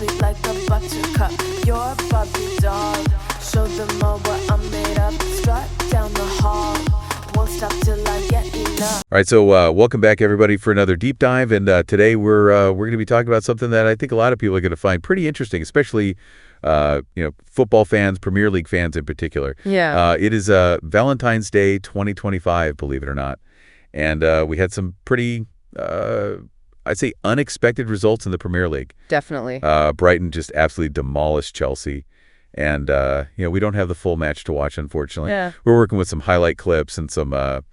sweet like a buttercup. You're a Barbie doll. Show them all what I'm made of. Strut down the hall. Won't stop till I get enough. All right, so welcome back, everybody, for another deep dive. And today we're going to be talking about something that I think a lot of people are going to find pretty interesting, especially football fans, Premier League fans in particular. Yeah. It is Valentine's Day 2025, believe it or not. And we had some pretty, I'd say, unexpected results in the Premier League. Definitely. Brighton just absolutely demolished Chelsea. And, we don't have the full match to watch, unfortunately. Yeah. We're working with some highlight clips and some other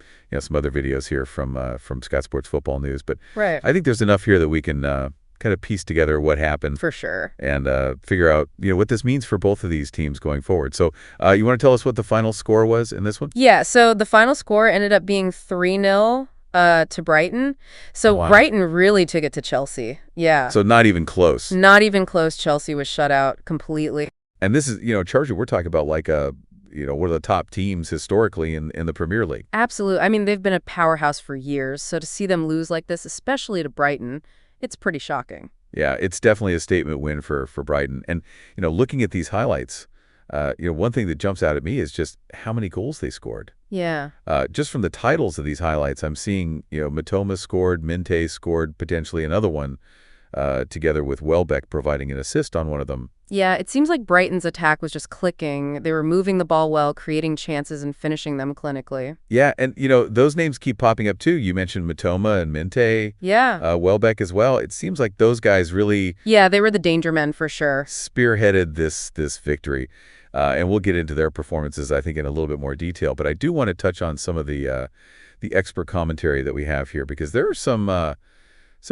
videos here from Scott Sports Football News. But Right. I think there's enough here that we can kind of piece together what happened. For sure. And figure out, what this means for both of these teams going forward. So you want to tell us what the final score was in this one? Yeah, so the final score ended up being 3-0 to Brighton. So Wow. Brighton really took it to Chelsea. Yeah. So not even close. Not even close. Chelsea was shut out completely. And this is, Charger, we're talking about like one of the top teams historically in the Premier League. Absolutely. I mean, they've been a powerhouse for years. So to see them lose like this, especially to Brighton, it's pretty shocking. Yeah, it's definitely a statement win for Brighton. And, looking at these highlights, one thing that jumps out at me is just how many goals they scored. Yeah. Just from the titles of these highlights, I'm seeing, Mitoma scored, Minte scored potentially another one, together with Welbeck providing an assist on one of them. Yeah, it seems like Brighton's attack was just clicking. They were moving the ball well, creating chances, and finishing them clinically. Yeah, and, those names keep popping up, too. You mentioned Mitoma and Minte. Yeah. Welbeck as well. It seems like those guys really... Yeah, they were the danger men for sure. ...spearheaded this victory. And we'll get into their performances, I think, in a little bit more detail. But I do want to touch on some of the expert commentary that we have here, because there are some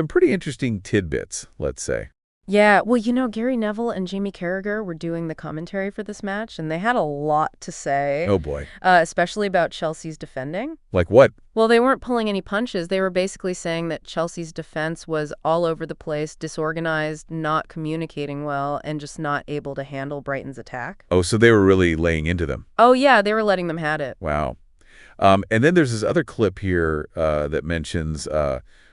pretty interesting tidbits, let's say. Yeah, well, Gary Neville and Jamie Carragher were doing the commentary for this match, and they had a lot to say. Oh, boy. Especially about Chelsea's defending. Like what? Well, they weren't pulling any punches. They were basically saying that Chelsea's defense was all over the place, disorganized, not communicating well, and just not able to handle Brighton's attack. Oh, so they were really laying into them. Oh, yeah, they were letting them have it. Wow. And then there's this other clip here that mentions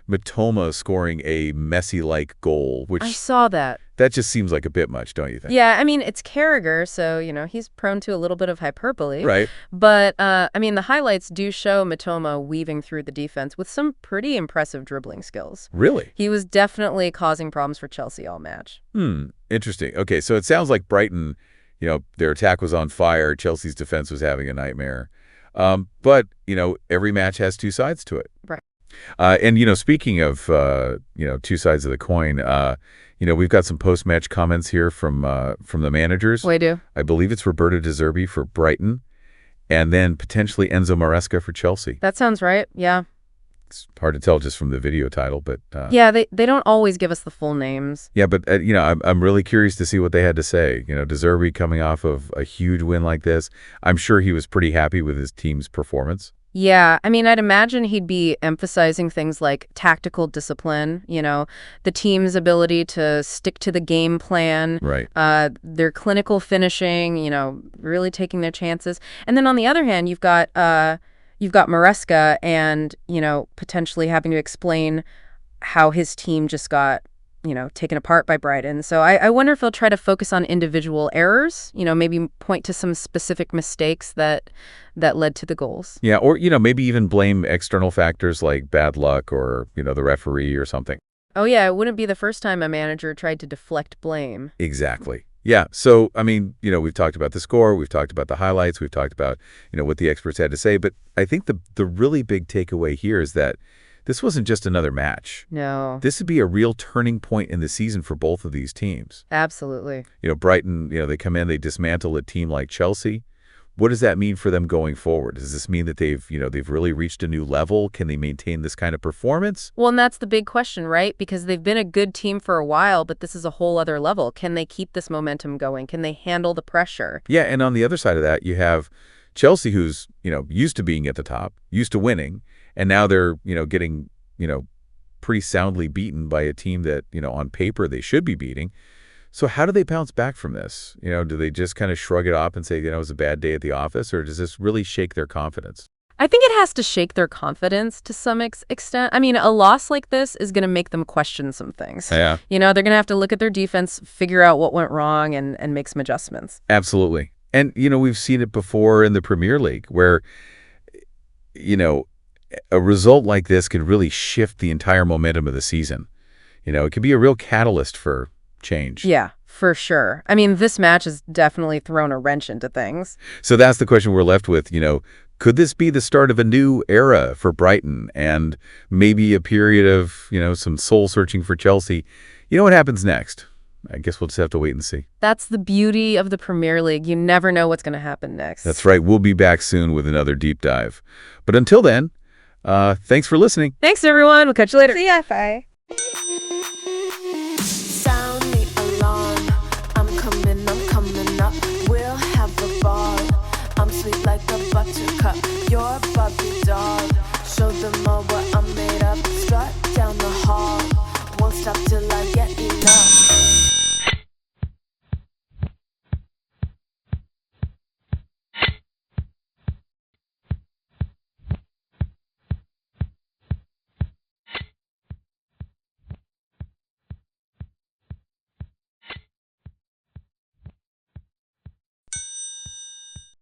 Mitoma scoring a Messi-like goal, which... I saw that. That just seems like a bit much, don't you think? Yeah, I mean, it's Carragher, so, he's prone to a little bit of hyperbole. Right. But, the highlights do show Mitoma weaving through the defense with some pretty impressive dribbling skills. Really? He was definitely causing problems for Chelsea all match. Interesting. Okay, so it sounds like Brighton, their attack was on fire. Chelsea's defense was having a nightmare. But, every match has two sides to it. Right. And, speaking of, two sides of the coin, we've got some post-match comments here from the managers. We do. I believe it's Roberto De Zerbi for Brighton, and then potentially Enzo Maresca for Chelsea. That sounds right, yeah. It's hard to tell just from the video title, but... yeah, they don't always give us the full names. Yeah, but, I'm really curious to see what they had to say. De Zerbi coming off of a huge win like this, I'm sure he was pretty happy with his team's performance. Yeah, I'd imagine he'd be emphasizing things like tactical discipline, the team's ability to stick to the game plan, right? Their clinical finishing, really taking their chances. And then on the other hand, you've got Maresca and, potentially having to explain how his team just got, taken apart by Brighton. So I wonder if he'll try to focus on individual errors, maybe point to some specific mistakes that led to the goals. Yeah, or, maybe even blame external factors like bad luck or, the referee or something. Oh, yeah, it wouldn't be the first time a manager tried to deflect blame. Exactly. Yeah, so, we've talked about the score, we've talked about the highlights, we've talked about, what the experts had to say, but I think the really big takeaway here is that this wasn't just another match. No. This would be a real turning point in the season for both of these teams. Absolutely. Brighton, they come in, they dismantle a team like Chelsea. What does that mean for them going forward? Does this mean that they've really reached a new level? Can they maintain this kind of performance? Well, and that's the big question, right? Because they've been a good team for a while, but this is a whole other level. Can they keep this momentum going? Can they handle the pressure? Yeah, and on the other side of that, you have Chelsea, who's, used to being at the top, used to winning, and now they're, getting, pretty soundly beaten by a team that, on paper they should be beating. So how do they bounce back from this? Do they just kind of shrug it off and say, it was a bad day at the office, or does this really shake their confidence? I think it has to shake their confidence to some extent. I mean, a loss like this is going to make them question some things. Yeah. They're going to have to look at their defense, figure out what went wrong, and make some adjustments. Absolutely. And, we've seen it before in the Premier League where, a result like this could really shift the entire momentum of the season. It could be a real catalyst for change. Yeah, for sure. I mean, this match has definitely thrown a wrench into things. So that's the question we're left with, could this be the start of a new era for Brighton and maybe a period of, some soul searching for Chelsea? What happens next? I guess we'll just have to wait and see. That's the beauty of the Premier League. You never know what's going to happen next. That's right. We'll be back soon with another deep dive. But until then, thanks for listening. Thanks, everyone. We'll catch you later. See ya. Bye. Sound the alarm. I'm coming up. We'll have a ball. I'm sweet like a buttercup. You're a Barbie doll. Show them all